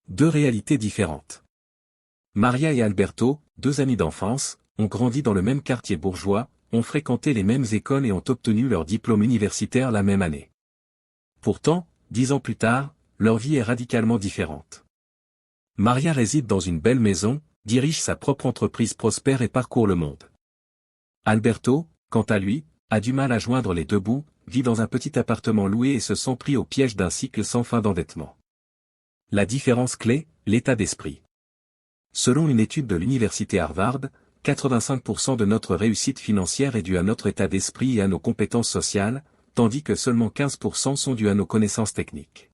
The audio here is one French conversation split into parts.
Deux réalités différentes. Maria et Alberto, deux amis d'enfance, ont grandi dans le même quartier bourgeois, ont fréquenté les mêmes écoles et ont obtenu leur diplôme universitaire la même année. Pourtant, 10 ans plus tard, leur vie est radicalement différente. Maria réside dans une belle maison, dirige sa propre entreprise prospère et parcourt le monde. Alberto, quant à lui, a du mal à joindre les deux bouts, vit dans un petit appartement loué et se sent pris au piège d'un cycle sans fin d'endettement. La différence clé, l'état d'esprit. Selon une étude de l'université Harvard, 85% de notre réussite financière est due à notre état d'esprit et à nos compétences sociales, tandis que seulement 15% sont dues à nos connaissances techniques.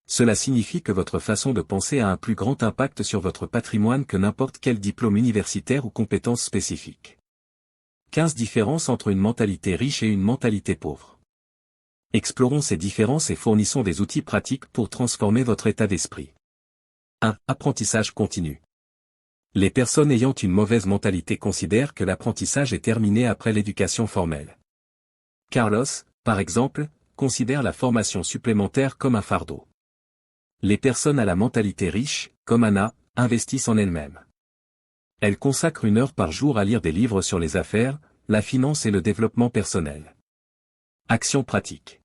Cela signifie que votre façon de penser a un plus grand impact sur votre patrimoine que n'importe quel diplôme universitaire ou compétence spécifique. 15 différences entre une mentalité riche et une mentalité pauvre. Explorons ces différences et fournissons des outils pratiques pour transformer votre état d'esprit. 1. Apprentissage continu. Les personnes ayant une mauvaise mentalité considèrent que l'apprentissage est terminé après l'éducation formelle. Carlos, par exemple, considère la formation supplémentaire comme un fardeau. Les personnes à la mentalité riche, comme Anna, investissent en elles-mêmes. Elles consacrent 1 heure par jour à lire des livres sur les affaires, la finance et le développement personnel. Action pratique.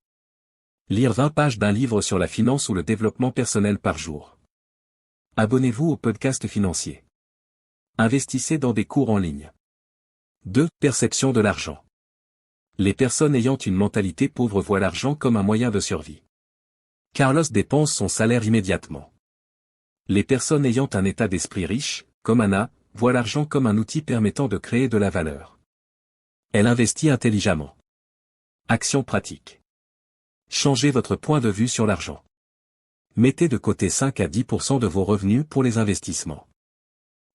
Lire 20 pages d'un livre sur la finance ou le développement personnel par jour. Abonnez-vous au podcast financier. Investissez dans des cours en ligne. 2. Perception de l'argent. Les personnes ayant une mentalité pauvre voient l'argent comme un moyen de survie. Carlos dépense son salaire immédiatement. Les personnes ayant un état d'esprit riche, comme Anna, voient l'argent comme un outil permettant de créer de la valeur. Elle investit intelligemment. Action pratique. Changez votre point de vue sur l'argent. Mettez de côté 5 à 10% de vos revenus pour les investissements.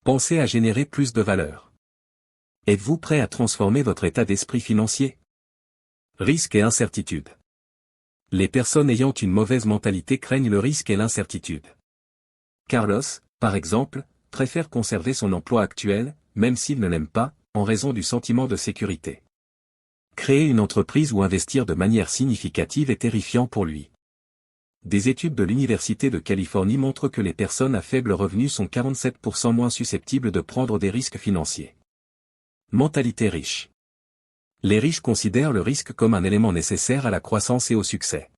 Pensez à générer plus de valeur. Êtes-vous prêt à transformer votre état d'esprit financier? Risque et incertitude. Les personnes ayant une mauvaise mentalité craignent le risque et l'incertitude. Carlos, par exemple, préfère conserver son emploi actuel, même s'il ne l'aime pas, en raison du sentiment de sécurité. Créer une entreprise ou investir de manière significative est terrifiant pour lui. Des études de l'Université de Californie montrent que les personnes à faible revenu sont 47% moins susceptibles de prendre des risques financiers. Mentalité riche. Les riches considèrent le risque comme un élément nécessaire à la croissance et au succès.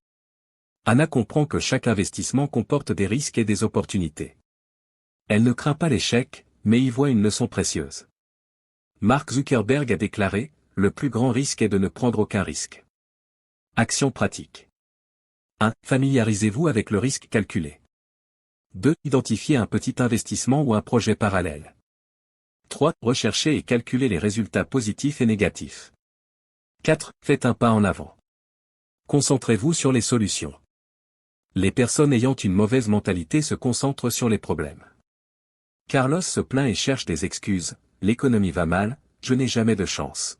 Anna comprend que chaque investissement comporte des risques et des opportunités. Elle ne craint pas l'échec, mais y voit une leçon précieuse. Mark Zuckerberg a déclaré: le plus grand risque est de ne prendre aucun risque. Action pratique. 1. Familiarisez-vous avec le risque calculé. 2. Identifiez un petit investissement ou un projet parallèle. 3. Recherchez et calculez les résultats positifs et négatifs. 4. Faites un pas en avant. Concentrez-vous sur les solutions. Les personnes ayant une mauvaise mentalité se concentrent sur les problèmes. Carlos se plaint et cherche des excuses: l'économie va mal, je n'ai jamais de chance.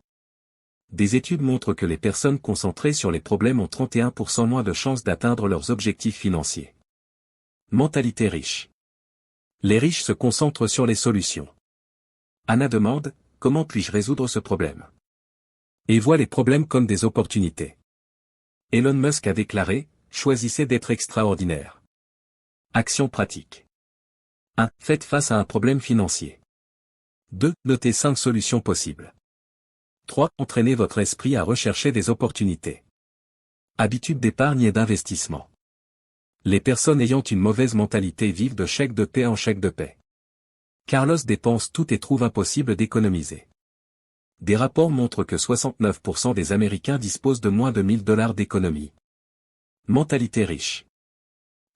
Des études montrent que les personnes concentrées sur les problèmes ont 31% moins de chances d'atteindre leurs objectifs financiers. Mentalité riche. Les riches se concentrent sur les solutions. Anna demande: comment puis-je résoudre ce problème? Et voit les problèmes comme des opportunités. Elon Musk a déclaré: choisissez d'être extraordinaire. Action pratique. 1. Faites face à un problème financier. 2. Notez 5 solutions possibles. 3. Entraînez votre esprit à rechercher des opportunités. Habitude d'épargne et d'investissement. Les personnes ayant une mauvaise mentalité vivent de chèque de paie en chèque de paie. Carlos dépense tout et trouve impossible d'économiser. Des rapports montrent que 69% des Américains disposent de moins de $1000 d'économie. Mentalité riche.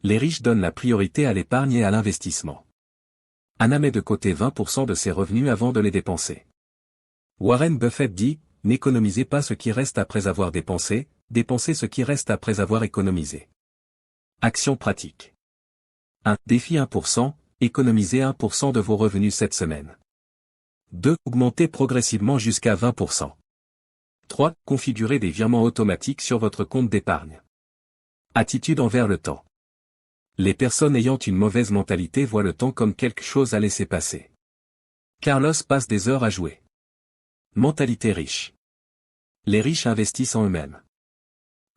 Les riches donnent la priorité à l'épargne et à l'investissement. Anna met de côté 20% de ses revenus avant de les dépenser. Warren Buffett dit: n'économisez pas ce qui reste après avoir dépensé, dépensez ce qui reste après avoir économisé. Action pratique. 1. Défi 1%, économisez 1% de vos revenus cette semaine. 2. Augmentez progressivement jusqu'à 20%. 3. Configurez des virements automatiques sur votre compte d'épargne. Attitude envers le temps. Les personnes ayant une mauvaise mentalité voient le temps comme quelque chose à laisser passer. Carlos passe des heures à jouer. Mentalité riche. Les riches investissent en eux-mêmes.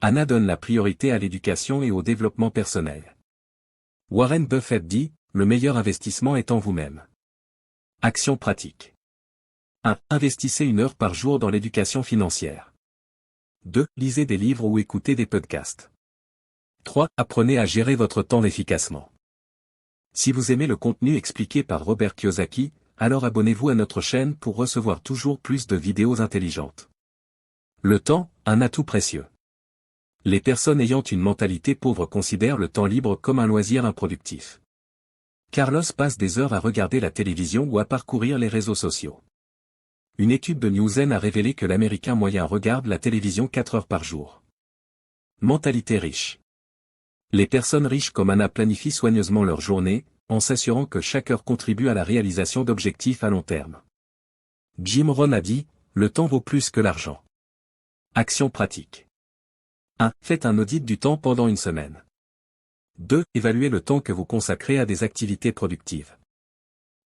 Anna donne la priorité à l'éducation et au développement personnel. Warren Buffett dit, le meilleur investissement est en vous-même. Action pratique. 1. Investissez 1 heure par jour dans l'éducation financière. 2. Lisez des livres ou écoutez des podcasts. 3. Apprenez à gérer votre temps efficacement. Si vous aimez le contenu expliqué par Robert Kiyosaki, alors abonnez-vous à notre chaîne pour recevoir toujours plus de vidéos intelligentes. Le temps, un atout précieux. Les personnes ayant une mentalité pauvre considèrent le temps libre comme un loisir improductif. Carlos passe des heures à regarder la télévision ou à parcourir les réseaux sociaux. Une étude de Newsen a révélé que l'Américain moyen regarde la télévision 4 heures par jour. Mentalité riche. Les personnes riches comme Anna planifient soigneusement leur journée, en s'assurant que chaque heure contribue à la réalisation d'objectifs à long terme. Jim Rohn a dit, le temps vaut plus que l'argent. Action pratique. 1. Faites un audit du temps pendant une semaine. 2. Évaluez le temps que vous consacrez à des activités productives.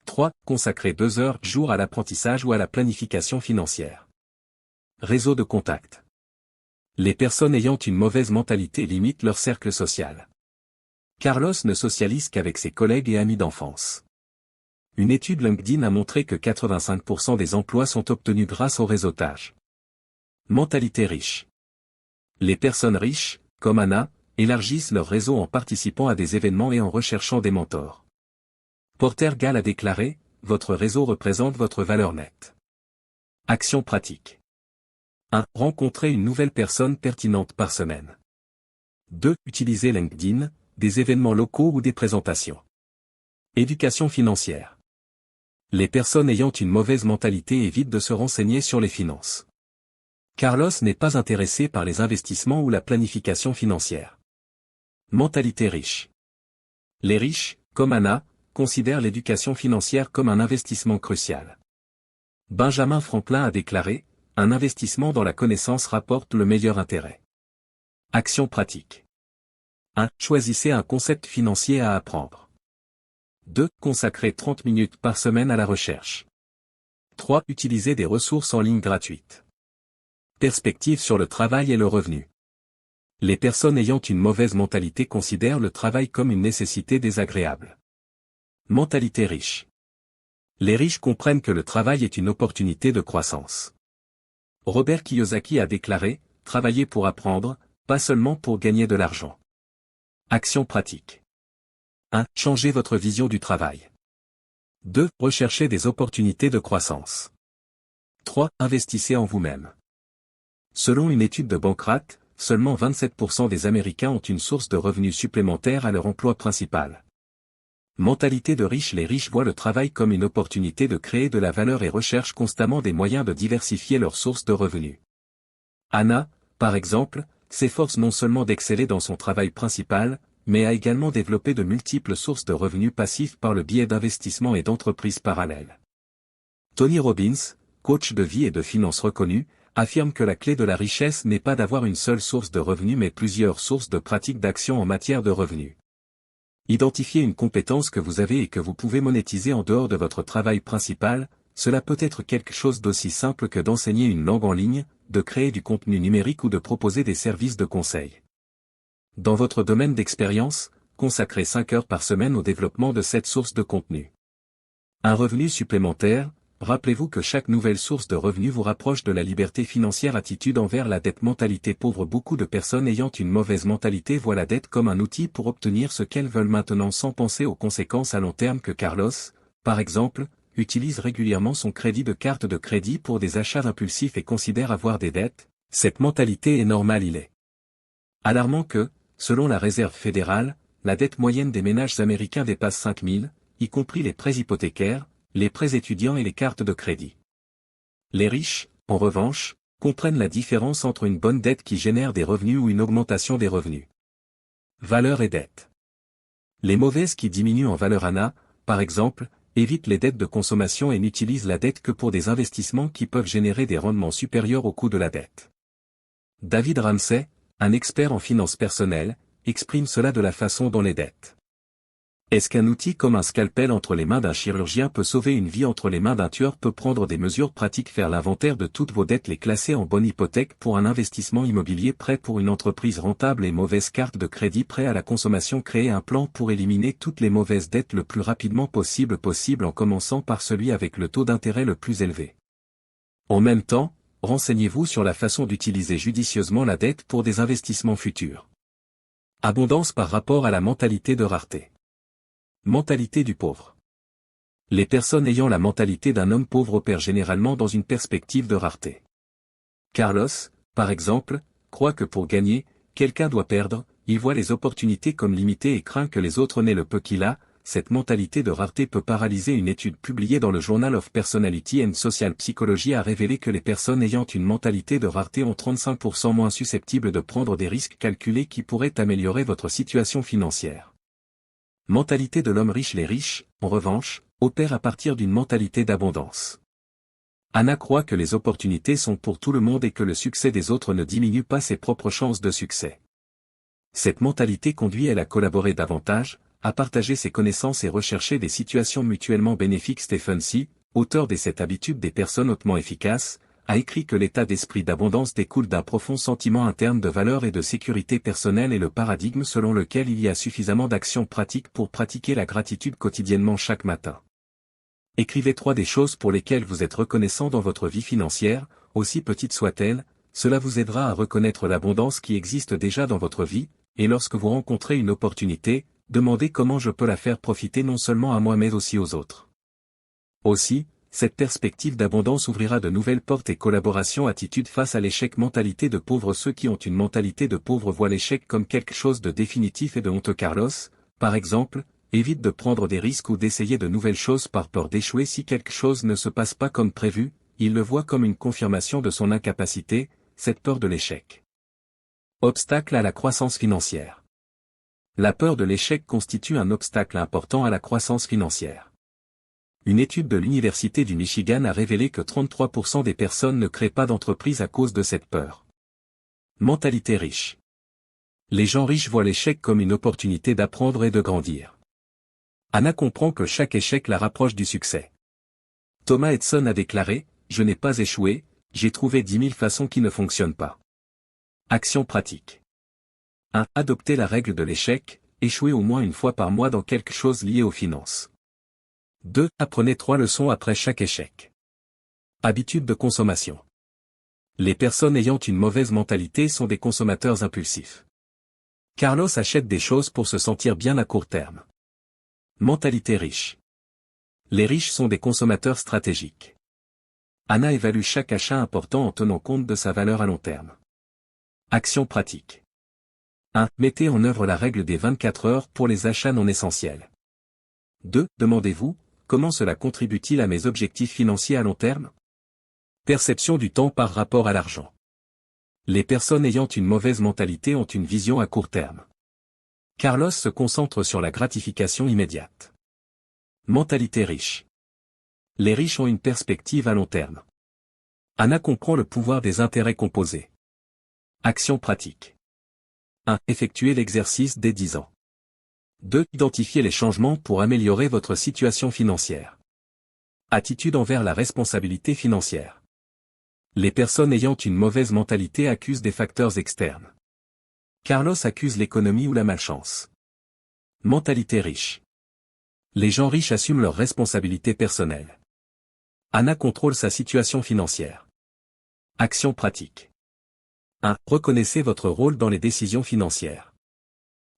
3. Consacrez 2 heures jour à l'apprentissage ou à la planification financière. Réseau de contacts. Les personnes ayant une mauvaise mentalité limitent leur cercle social. Carlos ne socialise qu'avec ses collègues et amis d'enfance. Une étude LinkedIn a montré que 85% des emplois sont obtenus grâce au réseautage. Mentalité riche. Les personnes riches, comme Anna, élargissent leur réseau en participant à des événements et en recherchant des mentors. Porter Gall a déclaré, votre réseau représente votre valeur nette. Action pratique. 1. Rencontrer une nouvelle personne pertinente par semaine. 2. Utiliser LinkedIn, des événements locaux ou des présentations. Éducation financière. Les personnes ayant une mauvaise mentalité évitent de se renseigner sur les finances. Carlos n'est pas intéressé par les investissements ou la planification financière. Mentalité riche. Les riches, comme Anna, considèrent l'éducation financière comme un investissement crucial. Benjamin Franklin a déclaré, un investissement dans la connaissance rapporte le meilleur intérêt. Action pratique. 1. Choisissez un concept financier à apprendre. 2. Consacrez 30 minutes par semaine à la recherche. 3. Utilisez des ressources en ligne gratuites. Perspective sur le travail et le revenu. Les personnes ayant une mauvaise mentalité considèrent le travail comme une nécessité désagréable. Mentalité riche. Les riches comprennent que le travail est une opportunité de croissance. Robert Kiyosaki a déclaré, travaillez pour apprendre, pas seulement pour gagner de l'argent. Action pratique. 1. Changez votre vision du travail. 2. Recherchez des opportunités de croissance. 3. Investissez en vous-même. Selon une étude de Bankrate, seulement 27% des Américains ont une source de revenus supplémentaire à leur emploi principal. Mentalité de riche. Les riches voient le travail comme une opportunité de créer de la valeur et recherchent constamment des moyens de diversifier leurs sources de revenus. Anna, par exemple, s'efforce non seulement d'exceller dans son travail principal, mais a également développé de multiples sources de revenus passifs par le biais d'investissements et d'entreprises parallèles. Tony Robbins, coach de vie et de finances reconnu, affirme que la clé de la richesse n'est pas d'avoir une seule source de revenus mais plusieurs sources de pratiques d'action en matière de revenus. Identifiez une compétence que vous avez et que vous pouvez monétiser en dehors de votre travail principal, cela peut être quelque chose d'aussi simple que d'enseigner une langue en ligne, de créer du contenu numérique ou de proposer des services de conseil. Dans votre domaine d'expérience, consacrez 5 heures par semaine au développement de cette source de contenu. Un revenu supplémentaire. Rappelez-vous que chaque nouvelle source de revenus vous rapproche de la liberté financière. Attitude envers la dette. Mentalité pauvre. Beaucoup de personnes ayant une mauvaise mentalité voient la dette comme un outil pour obtenir ce qu'elles veulent maintenant sans penser aux conséquences à long terme. Que Carlos, par exemple, utilise régulièrement son crédit de carte de crédit pour des achats impulsifs et considère avoir des dettes. Cette mentalité est normale. Il est alarmant que, selon la Réserve fédérale, la dette moyenne des ménages américains dépasse 5 000, y compris les prêts hypothécaires, les prêts étudiants et les cartes de crédit. Les riches, en revanche, comprennent la différence entre une bonne dette qui génère des revenus ou une augmentation des revenus. Valeur et dette. Les mauvaises qui diminuent en valeur. Anna, par exemple, évitent les dettes de consommation et n'utilisent la dette que pour des investissements qui peuvent générer des rendements supérieurs au coût de la dette. David Ramsey, un expert en finances personnelles, exprime cela de la façon dont les dettes Est-ce qu'un outil comme un scalpel entre les mains d'un chirurgien peut sauver une vie entre les mains d'un tueur peut prendre des mesures pratiques faire l'inventaire de toutes vos dettes les classer en bonne hypothèque pour un investissement immobilier prêt pour une entreprise rentable et mauvaise carte de crédit prêt à la consommation créer un plan pour éliminer toutes les mauvaises dettes le plus rapidement possible en commençant par celui avec le taux d'intérêt le plus élevé. En même temps, renseignez-vous sur la façon d'utiliser judicieusement la dette pour des investissements futurs. Abondance par rapport à la mentalité de rareté. Mentalité du pauvre. Les personnes ayant la mentalité d'un homme pauvre opèrent généralement dans une perspective de rareté. Carlos, par exemple, croit que pour gagner, quelqu'un doit perdre, il voit les opportunités comme limitées et craint que les autres n'aient le peu qu'il a. Cette mentalité de rareté peut paralyser. Une étude publiée dans le Journal of Personality and Social Psychology a révélé que les personnes ayant une mentalité de rareté ont 35% moins susceptibles de prendre des risques calculés qui pourraient améliorer votre situation financière. Mentalité de l'homme riche. Les riches, en revanche, opèrent à partir d'une mentalité d'abondance. Anna croit que les opportunités sont pour tout le monde et que le succès des autres ne diminue pas ses propres chances de succès. Cette mentalité conduit elle à collaborer davantage, à partager ses connaissances et rechercher des situations mutuellement bénéfiques. Stephen C., auteur des 7 habitudes des personnes hautement efficaces, a écrit que l'état d'esprit d'abondance découle d'un profond sentiment interne de valeur et de sécurité personnelle et le paradigme selon lequel il y a suffisamment d'actions pratiques pour pratiquer la gratitude quotidiennement chaque matin. Écrivez 3 des choses pour lesquelles vous êtes reconnaissant dans votre vie financière, aussi petite soit-elle, cela vous aidera à reconnaître l'abondance qui existe déjà dans votre vie, et lorsque vous rencontrez une opportunité, demandez comment je peux la faire profiter non seulement à moi mais aussi aux autres. Aussi, cette perspective d'abondance ouvrira de nouvelles portes et collaborations. Attitude face à l'échec. Mentalité de pauvre. Ceux qui ont une mentalité de pauvre voient l'échec comme quelque chose de définitif et de honteux. Carlos, par exemple, évite de prendre des risques ou d'essayer de nouvelles choses par peur d'échouer. Si quelque chose ne se passe pas comme prévu, il le voit comme une confirmation de son incapacité, cette peur de l'échec. Obstacle à la croissance financière. La peur de l'échec constitue un obstacle important à la croissance financière. Une étude de l'Université du Michigan a révélé que 33% des personnes ne créent pas d'entreprise à cause de cette peur. Mentalité riche. Les gens riches voient l'échec comme une opportunité d'apprendre et de grandir. Anna comprend que chaque échec la rapproche du succès. Thomas Edison a déclaré « Je n'ai pas échoué, j'ai trouvé 10 000 façons qui ne fonctionnent pas ». Action pratique. 1. Adoptez la règle de l'échec, échouez au moins une fois par mois dans quelque chose lié aux finances. 2. Apprenez 3 leçons après chaque échec. Habitude de consommation. Les personnes ayant une mauvaise mentalité sont des consommateurs impulsifs. Carlos achète des choses pour se sentir bien à court terme. Mentalité riche. Les riches sont des consommateurs stratégiques. Anna évalue chaque achat important en tenant compte de sa valeur à long terme. Action pratique. 1. Mettez en œuvre la règle des 24 heures pour les achats non essentiels. 2. Demandez-vous, comment cela contribue-t-il à mes objectifs financiers à long terme? Perception du temps par rapport à l'argent. Les personnes ayant une mauvaise mentalité ont une vision à court terme. Carlos se concentre sur la gratification immédiate. Mentalité riche. Les riches ont une perspective à long terme. Anna comprend le pouvoir des intérêts composés. Action pratique. 1. Effectuez l'exercice dès 10 ans. 2. Identifiez les changements pour améliorer votre situation financière. Attitude envers la responsabilité financière. Les personnes ayant une mauvaise mentalité accusent des facteurs externes. Carlos accuse l'économie ou la malchance. Mentalité riche. Les gens riches assument leurs responsabilités personnelles. Anna contrôle sa situation financière. Action pratique. 1. Reconnaissez votre rôle dans les décisions financières.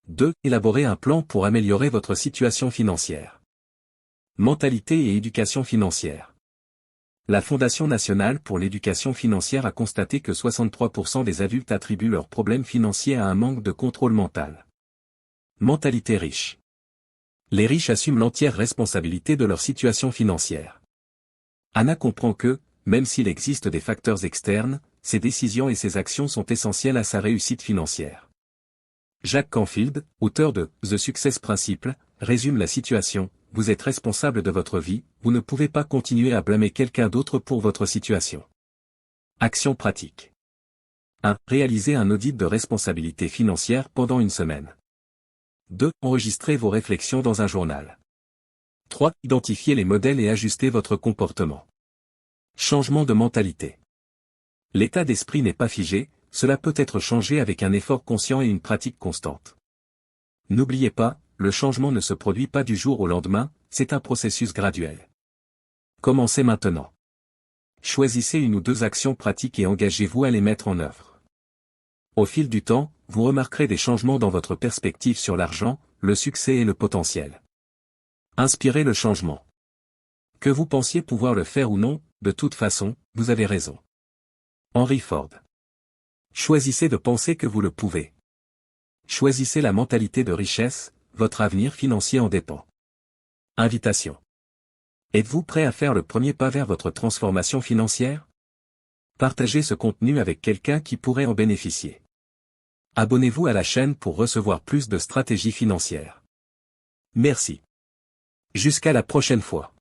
2. Élaborez un plan pour améliorer votre situation financière. Mentalité et éducation financière. La Fondation nationale pour l'éducation financière a constaté que 63% des adultes attribuent leurs problèmes financiers à un manque de contrôle mental. Mentalité riche. Les riches assument l'entière responsabilité de leur situation financière. Anna comprend que, même s'il existe des facteurs externes, ses décisions et ses actions sont essentielles à sa réussite financière. Jack Canfield, auteur de The Success Principle, résume la situation. Vous êtes responsable de votre vie, vous ne pouvez pas continuer à blâmer quelqu'un d'autre pour votre situation. Action pratique. 1. Réalisez un audit de responsabilité financière pendant une semaine. 2. Enregistrez vos réflexions dans un journal. 3. Identifiez les modèles et ajustez votre comportement. Changement de mentalité. L'état d'esprit n'est pas figé, cela peut être changé avec un effort conscient et une pratique constante. N'oubliez pas, le changement ne se produit pas du jour au lendemain, c'est un processus graduel. Commencez maintenant. Choisissez une ou deux actions pratiques et engagez-vous à les mettre en œuvre. Au fil du temps, vous remarquerez des changements dans votre perspective sur l'argent, le succès et le potentiel. Inspirez le changement. Que vous pensiez pouvoir le faire ou non, de toute façon, vous avez raison. Henry Ford. Choisissez de penser que vous le pouvez. Choisissez la mentalité de richesse, votre avenir financier en dépend. Invitation. Êtes-vous prêt à faire le premier pas vers votre transformation financière? Partagez ce contenu avec quelqu'un qui pourrait en bénéficier. Abonnez-vous à la chaîne pour recevoir plus de stratégies financières. Merci. Jusqu'à la prochaine fois.